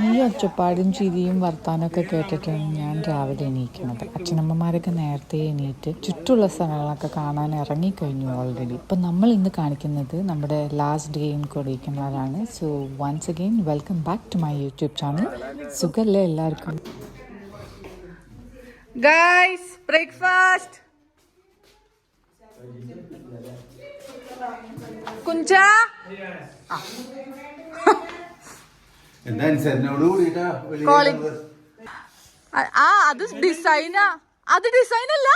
ഈ ഒച്ചപ്പാടും ചിരിയും വർത്താനമൊക്കെ കേട്ടിട്ടാണ് ഞാൻ രാവിലെ എണീക്കുന്നത്. അച്ഛനമ്മമാരൊക്കെ നേരത്തെ എണീറ്റ് ചുറ്റുള്ള സ്ഥലങ്ങളൊക്കെ കാണാൻ ഇറങ്ങിക്കഴിഞ്ഞു ഓൾറെഡി. ഇപ്പം നമ്മൾ ഇന്ന് കാണിക്കുന്നത് നമ്മുടെ ലാസ്റ്റ് ഡേ ഇൻ കൊടൈക്കനാലാണ്. So once again welcome back to my YouTube channel. സുഖല്ലേ എല്ലാവർക്കും? Guys breakfast. കുഞ്ച അത് ഡിസൈനാ. അത് ഡിസൈൻ അല്ല.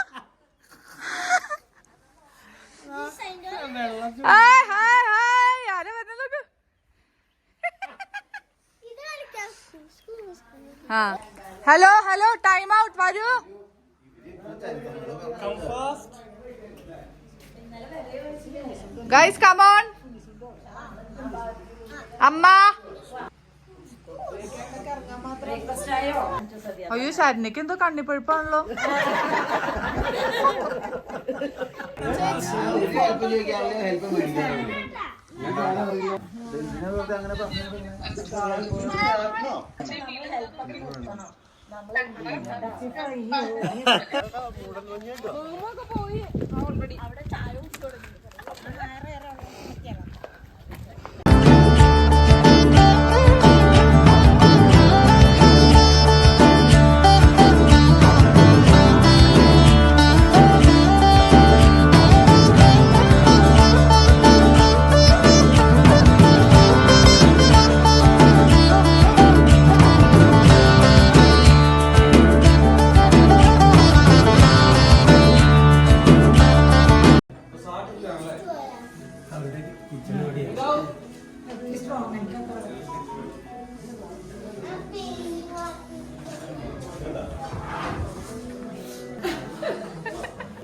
ഹലോ ഹലോ ടൈം ഔട്ട് വരൂ. Guys come on. അമ്മ അയ്യോ ശരണ്യക്ക് എന്തോ കണ്ണിപ്പഴുപ്പാണല്ലോ.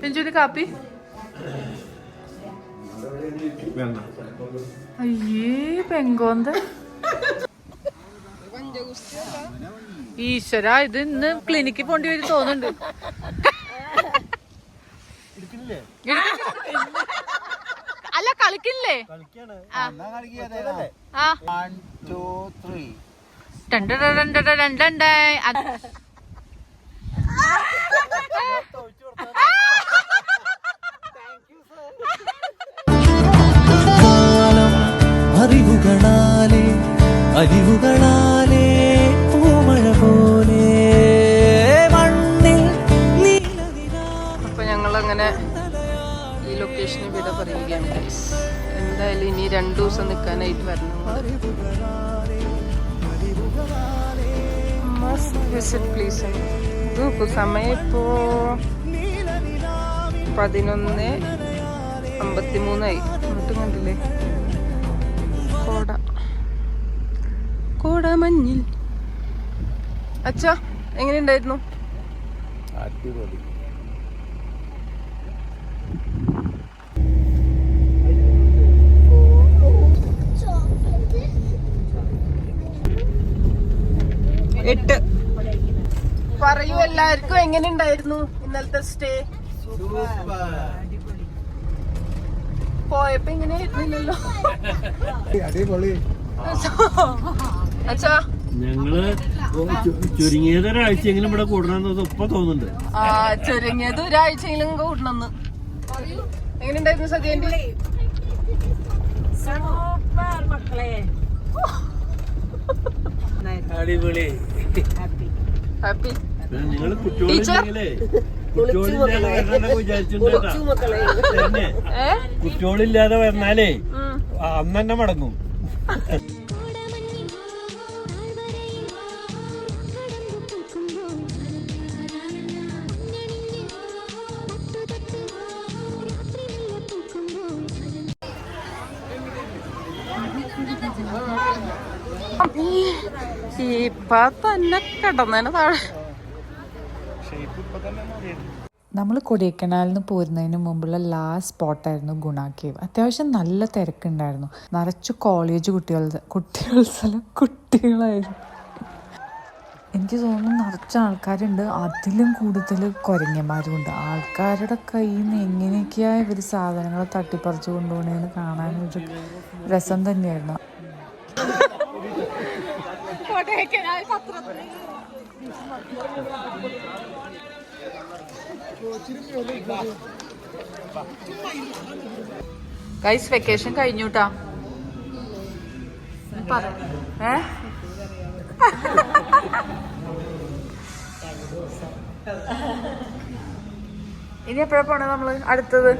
എഞ്ചുരി കാപ്പി. അയ്യേ പെങ്കോന്ത ഈശ്വര, ഇത് ഇന്ന് ക്ലിനിക്കിൽ പോണ്ടി വരും തോന്നുന്നുണ്ട്. അല്ല കളിക്കില്ലേ? അറിവുകളാലേ അരിവുകളാലേ പൂമഴ പോലെ മണ്ണിൽ. അപ്പൊ ഞങ്ങളങ്ങനെ ഈ ലൊക്കേഷന് വിട പറയുകയാണ് ഗൈസ്. എന്തായാലും ഇനി 2 ദിവസം നിൽക്കാനായിട്ട് വരണം. Must visit place. നോക്കൂ സമയം ഇപ്പോ 11:53 അങ്ങോട്ടും കണ്ടില്ലേ കോട മഞ്ഞിൽ. അച്ഛാ എങ്ങനെയുണ്ടായിരുന്നു? അടിപൊളി. എട്ട്. പറയൂ എല്ലാവർക്കും എങ്ങനെയുണ്ടായിരുന്നു ഇന്നലത്തെ സ്റ്റേ? പോയപ്പോ ഇങ്ങനെ ആയിരുന്നില്ലല്ലോ. അച്ഛാ ഞങ്ങള് ചുരുങ്ങിയത് ഒരാഴ്ചയെങ്കിലും ഇവിടെ കൂടണമെന്ന് ഇപ്പൊ തോന്നുന്നുണ്ട്. ചുരുങ്ങിയത് ഒരാഴ്ചയെങ്കിലും കൂടണമെന്ന്. എങ്ങനെയുണ്ടായിരുന്നു സദ്യന്റെ? അടിപൊളി. ഹാപ്പി. നിങ്ങള് കുട്ടികളില്ലെങ്കിലേ കുട്ടികളില്ലാതെ വരണാലേ അന്ന് തന്നെ മടങ്ങും. ഇപ്പൊ തന്നെ കിടന്നേനെ താഴെ. നമ്മൾ കൊടൈക്കനാലിൽ നിന്ന് പോരുന്നതിന് മുമ്പുള്ള ലാസ്റ്റ് സ്പോട്ടായിരുന്നു ഗുണ കേവ്. അത്യാവശ്യം നല്ല തിരക്കുണ്ടായിരുന്നു. നിറച്ച് കോളേജ് കുട്ടികളായിരുന്നു. എനിക്ക് തോന്നുന്നു നിറച്ച ആൾക്കാരുണ്ട്. അതിലും കൂടുതൽ കുരങ്ങന്മാരുമുണ്ട്. ആൾക്കാരുടെ കയ്യിൽ നിന്ന് എങ്ങനെയൊക്കെയാണ് ഇവർ സാധനങ്ങൾ തട്ടിപ്പറിച്ച് കൊണ്ടുപോകണേന്ന് കാണാനൊരു രസം തന്നെയായിരുന്നു. ഗൈസ് വെക്കേഷൻ കഴിഞ്ഞൂട്ടാ. ഇനി എപ്പോഴാ പോണേ നമ്മള് അടുത്തത്?